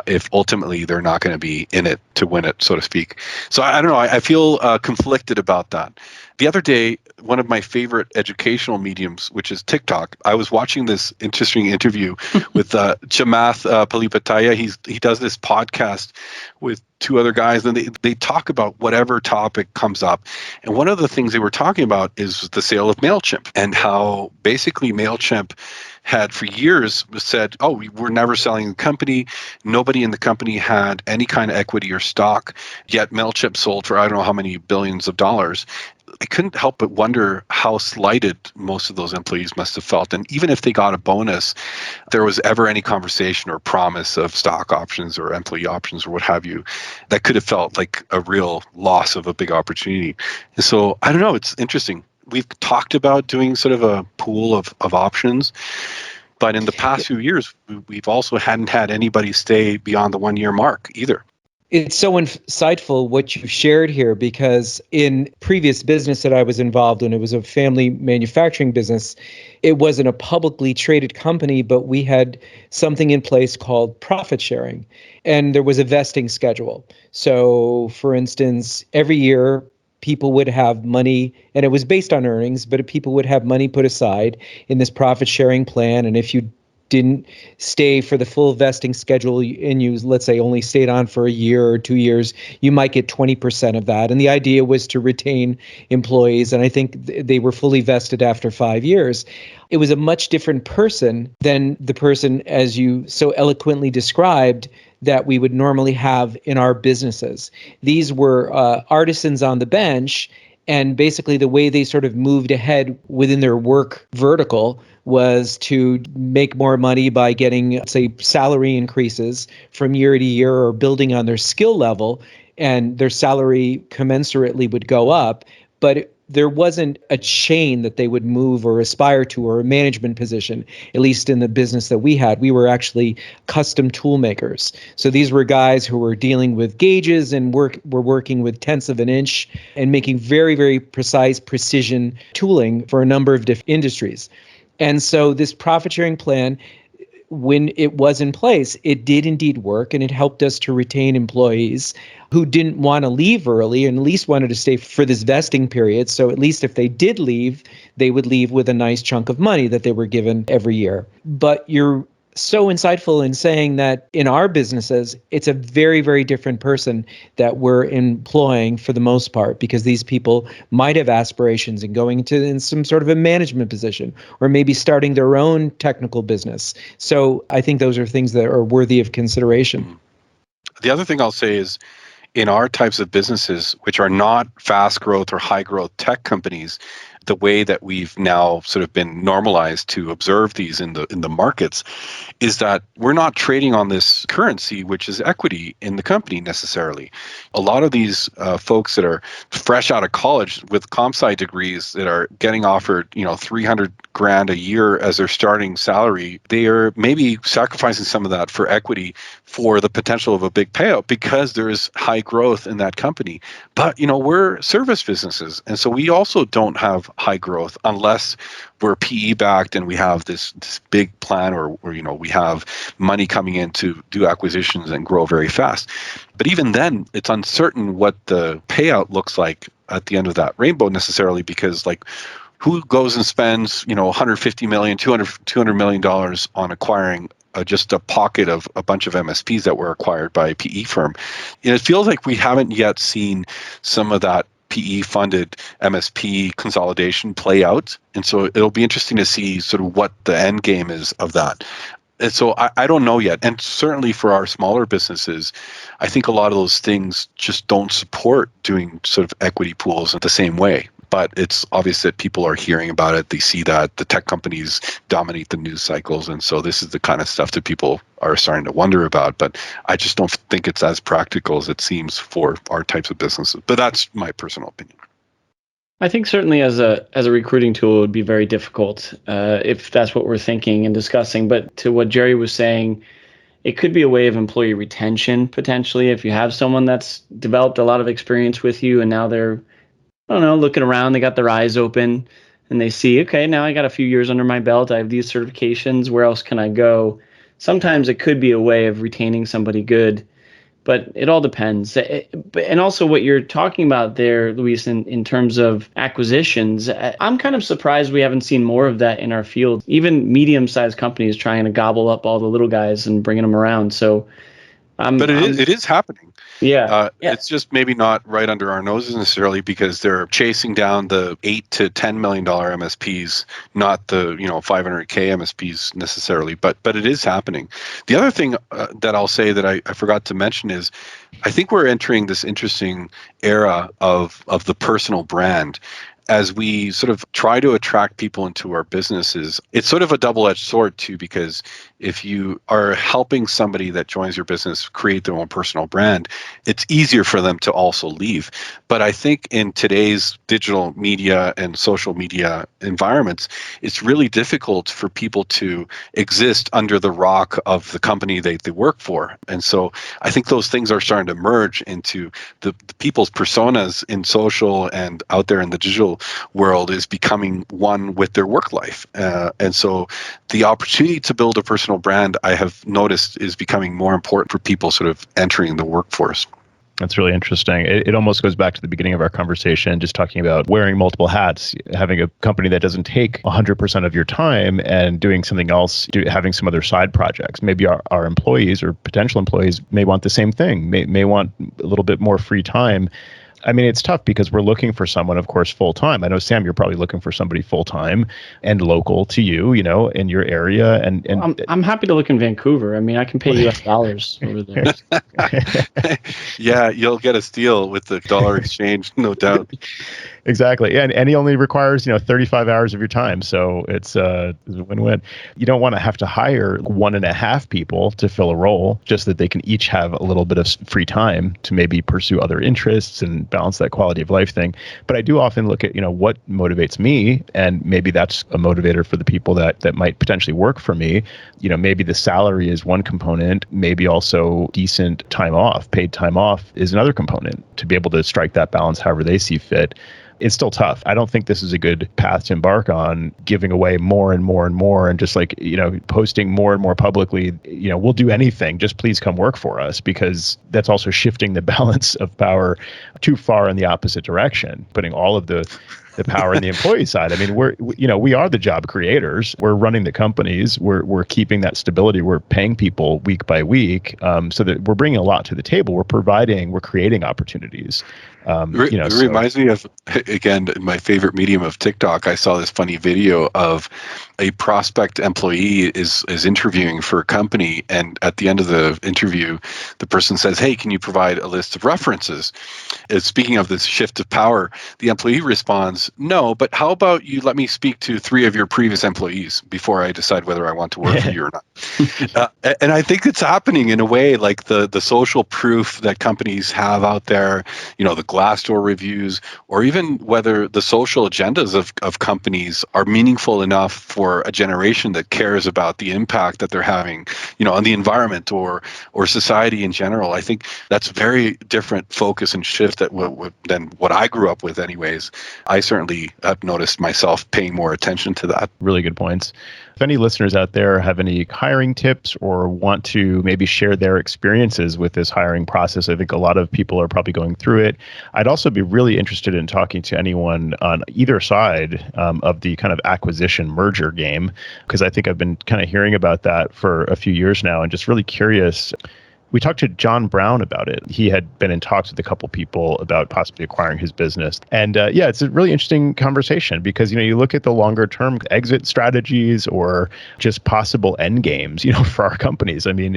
if ultimately they're not going to be in it to win it, so to speak. So I don't know. I feel conflicted about that. The other day, one of my favorite educational mediums, which is TikTok, I was watching this interesting interview with Chamath Palihapitiya. He does this podcast with 2 other guys, and they talk about whatever topic comes up. And one of the things they were talking about is the sale of MailChimp, and how basically MailChimp had for years said, oh, we're never selling the company. Nobody in the company had any kind of equity or stock, yet MailChimp sold for I don't know how many billions of dollars. I couldn't help but wonder how slighted most of those employees must have felt. And even if they got a bonus, there was ever any conversation or promise of stock options or employee options or what have you, that could have felt like a real loss of a big opportunity. And so I don't know, it's interesting. We've talked about doing sort of a pool of options, but in the past few years, we've also hadn't had anybody stay beyond the 1-year mark either. It's so insightful what you shared here, because in previous business that I was involved in, it was a family manufacturing business. It wasn't a publicly traded company, but we had something in place called profit sharing, and there was a vesting schedule. So, for instance, every year people would have money, and it was based on earnings, but people would have money put aside in this profit sharing plan. And if you didn't stay for the full vesting schedule and you, let's say, only stayed on for a year or 2 years, you might get 20% of that. And the idea was to retain employees. And I think they were fully vested after 5 years. It was a much different person than the person, as you so eloquently described, that we would normally have in our businesses. These were artisans on the bench. And basically the way they sort of moved ahead within their work vertical was to make more money by getting, say, salary increases from year to year, or building on their skill level, and their salary commensurately would go up. But there wasn't a chain that they would move or aspire to, or a management position, at least in the business that we had. We were actually custom tool makers. So these were guys who were dealing with gauges and were working with tenths of an inch and making very, very precise precision tooling for a number of different industries. And so this profit sharing plan, when it was in place, it did indeed work, and it helped us to retain employees who didn't want to leave early and at least wanted to stay for this vesting period. So at least if they did leave, they would leave with a nice chunk of money that they were given every year. But you're so insightful in saying that in our businesses, it's a very, very different person that we're employing for the most part, because these people might have aspirations in going in some sort of a management position, or maybe starting their own technical business. So I think those are things that are worthy of consideration. The other thing I'll say is, in our types of businesses, which are not fast growth or high growth tech companies, the way that we've now sort of been normalized to observe these in the markets is that we're not trading on this currency, which is equity in the company necessarily. A lot of these folks that are fresh out of college with comp sci degrees that are getting offered, $300,000 a year as their starting salary, they are maybe sacrificing some of that for equity for the potential of a big payout, because there is high growth in that company. But, we're service businesses. And so we also don't have high growth unless we're PE backed and we have this big plan, or we have money coming in to do acquisitions and grow very fast. But even then, it's uncertain what the payout looks like at the end of that rainbow necessarily, because like, who goes and spends, $150 million, $200 million on acquiring just a pocket of a bunch of MSPs that were acquired by a PE firm? It feels like we haven't yet seen some of that PE-funded MSP consolidation play out. And so it'll be interesting to see sort of what the end game is of that. And so I don't know yet. And certainly for our smaller businesses, I think a lot of those things just don't support doing sort of equity pools in the same way. But it's obvious that people are hearing about it. They see that the tech companies dominate the news cycles. And so this is the kind of stuff that people are starting to wonder about. But I just don't think it's as practical as it seems for our types of businesses. But that's my personal opinion. I think certainly as a recruiting tool, it would be very difficult if that's what we're thinking and discussing. But to what Jerry was saying, it could be a way of employee retention potentially. If you have someone that's developed a lot of experience with you and now they're, I don't know, looking around, they got their eyes open and they see, okay, now I got a few years under my belt. I have these certifications. Where else can I go? Sometimes it could be a way of retaining somebody good. But it all depends. And also what you're talking about there, Luis, in terms of acquisitions, I'm kind of surprised we haven't seen more of that in our field. Even medium-sized companies trying to gobble up all the little guys and bringing them around. So, but it is happening. Yeah. It's just maybe not right under our noses necessarily because they're chasing down the $8 to $10 million MSPs, not the $500K MSPs necessarily. But it is happening. The other thing that I'll say that I forgot to mention is I think we're entering this interesting era of the personal brand. As we sort of try to attract people into our businesses, it's sort of a double-edged sword too, because if you are helping somebody that joins your business create their own personal brand, it's easier for them to also leave. But I think in today's digital media and social media environments, it's really difficult for people to exist under the rock of the company they work for. And so I think those things are starting to merge into the people's personas in social and out there in the digital world is becoming one with their work life. And so the opportunity to build a personal brand, I have noticed, is becoming more important for people sort of entering the workforce. That's really interesting. It almost goes back to the beginning of our conversation, just talking about wearing multiple hats, having a company that doesn't take 100% of your time and doing something else, having some other side projects. Maybe our employees or potential employees may want the same thing, may want a little bit more free time. I mean, it's tough because we're looking for someone, of course, full time. I know, Sam, you're probably looking for somebody full time and local to you, in your area. And I'm happy to look in Vancouver. I mean, I can pay US dollars over there. Yeah, you'll get a steal with the dollar exchange, no doubt. Exactly. And he only requires, 35 hours of your time. So it's a win-win. You don't want to have to hire 1.5 people to fill a role, just that they can each have a little bit of free time to maybe pursue other interests and balance that quality of life thing. But I do often look at, what motivates me, and maybe that's a motivator for the people that might potentially work for me. Maybe the salary is one component, maybe also decent time off, paid time off is another component to be able to strike that balance however they see fit. It's still tough. I don't think this is a good path to embark on, giving away more and more and more and just posting more and more publicly, we'll do anything, just please come work for us, because that's also shifting the balance of power too far in the opposite direction, putting all of the power in the employee side. I mean, we are the job creators. We're running the companies. We're keeping that stability. We're paying people week by week, so that we're bringing a lot to the table. We're creating opportunities. It reminds me of, again, my favorite medium of TikTok. I saw this funny video of a prospect employee is interviewing for a company, and at the end of the interview, the person says, "Hey, can you provide a list of references?" And speaking of this shift of power, the employee responds, "No, but how about you let me speak to 3 of your previous employees before I decide whether I want to work for you or not." And I think it's happening in a way, like the social proof that companies have out there, the Glassdoor reviews, or even whether the social agendas of companies are meaningful enough for a generation that cares about the impact that they're having, on the environment or society in general. I think that's very different focus and shift than what I grew up with anyways. I certainly have noticed myself paying more attention to that. Really good points. If any listeners out there have any hiring tips or want to maybe share their experiences with this hiring process, I think a lot of people are probably going through it. I'd also be really interested in talking to anyone on either side of the kind of acquisition merger game, because I think I've been kind of hearing about that for a few years now and just really curious. We talked to John Brown about it. He had been in talks with a couple people about possibly acquiring his business. And it's a really interesting conversation because, you look at the longer term exit strategies or just possible end games, for our companies. I mean,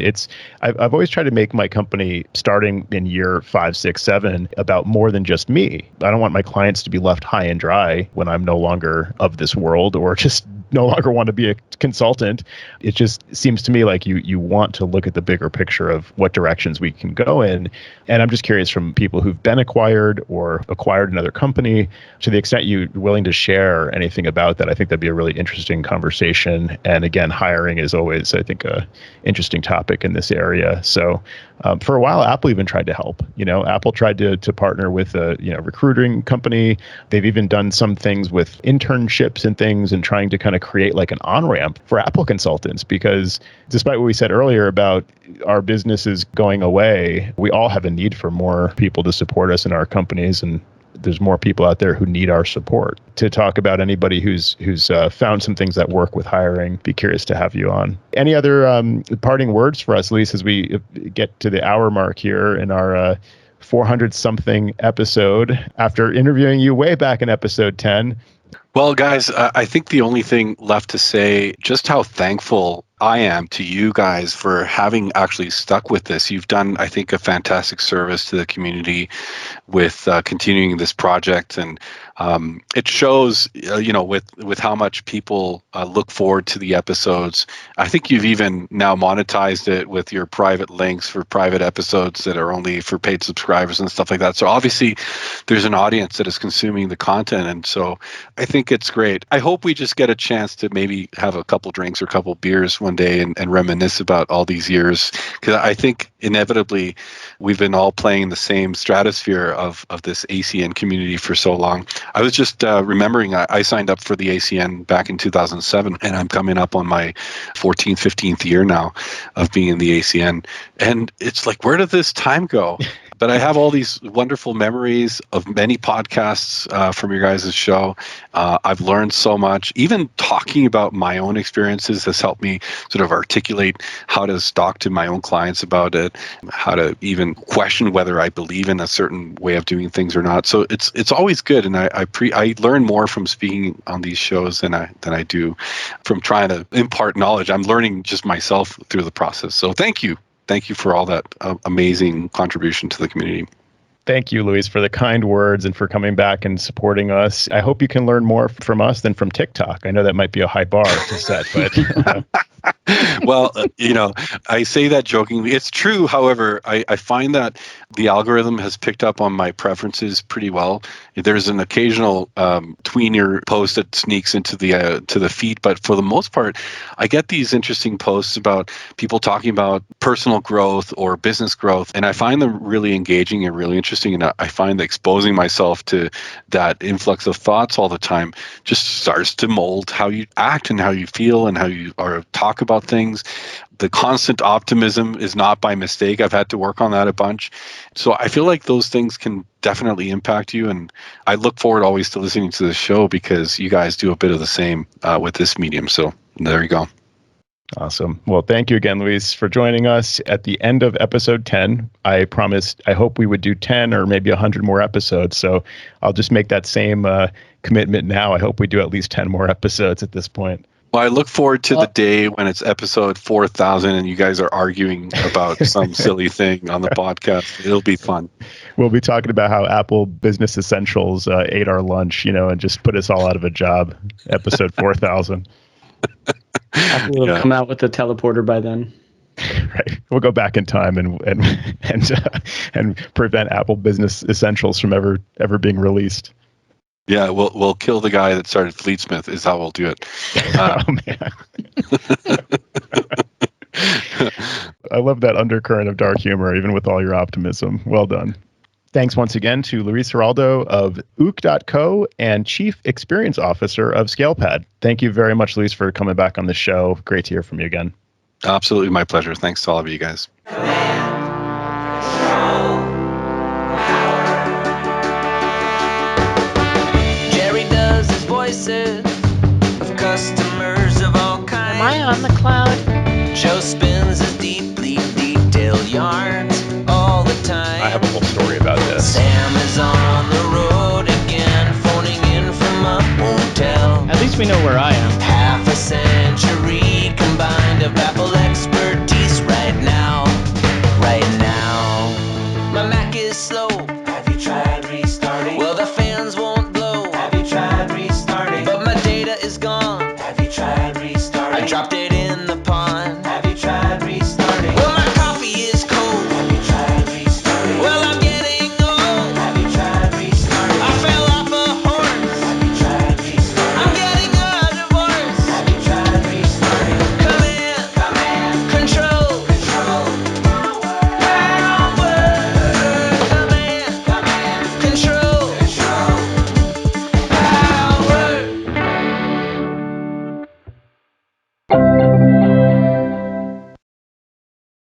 I've always tried to make my company starting in year 5, 6, 7 about more than just me. I don't want my clients to be left high and dry when I'm no longer of this world or just no longer want to be a consultant. It just seems to me like you want to look at the bigger picture of what directions we can go in. And I'm just curious from people who've been acquired or acquired another company, to the extent you're willing to share anything about that, I think that'd be a really interesting conversation. And again, hiring is always, I think, a interesting topic in this area. So for a while, Apple even tried to help. Apple tried to partner with a recruiting company. They've even done some things with internships and things and trying to kind of create like an on-ramp for Apple consultants, because despite what we said earlier about our businesses going away, we all have a need for more people to support us in our companies, and there's more people out there who need our support. To talk about anybody who's found some things that work with hiring, be curious to have you on. Any other parting words for us, Luis, as we get to the hour mark here in our 400-something episode after interviewing you way back in episode 10? Well, guys, I think the only thing left to say, just how thankful I am to you guys for having actually stuck with this. You've done, I think, a fantastic service to the community with continuing this project, and it shows, with how much people look forward to the episodes. I think you've even now monetized it with your private links for private episodes that are only for paid subscribers and stuff like that. So obviously, there's an audience that is consuming the content, and so I think it's great. I hope we just get a chance to maybe have a couple drinks or a couple beers one day and reminisce about all these years, because I think inevitably we've been all playing the same stratosphere of this ACN community for so long. I was just remembering I signed up for the ACN back in 2007, and I'm coming up on my 14th, 15th year now of being in the ACN. And it's like, where did this time go? But I have all these wonderful memories of many podcasts from your guys' show. I've learned so much. Even talking about my own experiences has helped me sort of articulate how to talk to my own clients about it, how to even question whether I believe in a certain way of doing things or not. So it's always good, and I learn more from speaking on these shows than I do from trying to impart knowledge. I'm learning just myself through the process. So thank you. Thank you for all that amazing contribution to the community. Thank you, Luis, for the kind words and for coming back and supporting us. I hope you can learn more from us than from TikTok. I know that might be a high bar to set, but... Well, I say that jokingly. It's true. However, I find that the algorithm has picked up on my preferences pretty well. There's an occasional tweener post that sneaks into the feed, but for the most part, I get these interesting posts about people talking about personal growth or business growth, and I find them really engaging and really interesting. And I find that exposing myself to that influx of thoughts all the time just starts to mold how you act and how you feel and how you talk about things. The constant optimism is not by mistake. I've had to work on that a bunch. So I feel like those things can definitely impact you. And I look forward always to listening to the show because you guys do a bit of the same with this medium. So there you go. Awesome. Well, thank you again, Luis, for joining us at the end of episode 10. I promised, I hope we would do 10 or maybe 100 more episodes. So I'll just make that same commitment now. I hope we do at least 10 more episodes at this point. Well, I look forward to the day when it's episode 4,000 and you guys are arguing about some silly thing on the podcast. It'll be fun. We'll be talking about how Apple Business Essentials ate our lunch, and just put us all out of a job. Episode 4,000. Apple will come out with the teleporter by then. Right. We'll go back in time and prevent Apple Business Essentials from ever being released. Yeah, we'll kill the guy that started Fleetsmith is how we'll do it. Oh man. I love that undercurrent of dark humor, even with all your optimism. Well done. Thanks once again to Luis Geraldo of Ook.co and Chief Experience Officer of ScalePad. Thank you very much, Luis, for coming back on the show. Great to hear from you again. Absolutely my pleasure. Thanks to all of you guys. Jerry does his voices of customers of all kinds. Am I on the cloud? Joe spins his deeply detailed yarns all the time. I have a whole story about this. Sam is on the road again, phoning in from a hotel. At least we know where I am.